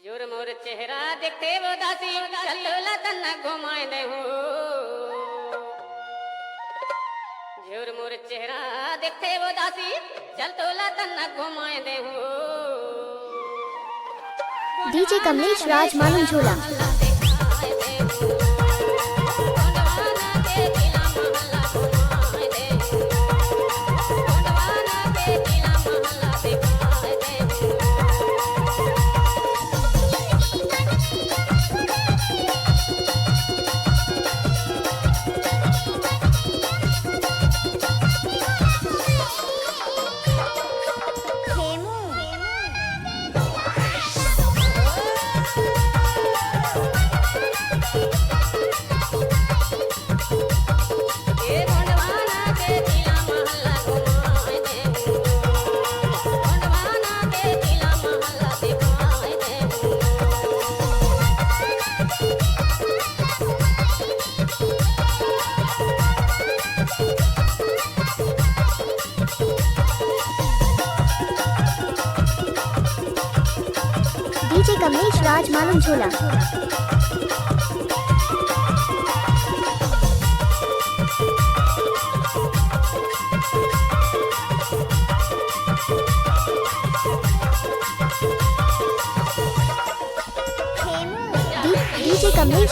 जोर मोर चेहरा देखते वो दासी चलोला तना घुमाए दे हो। जोर मोर चेहरा देखते वो दासी चलोला तना घुमाए दे हो। डीजे कमलेश राज मालूम झोला। डीजे कमलेश राज मालूम झोला। डीजे कमलेश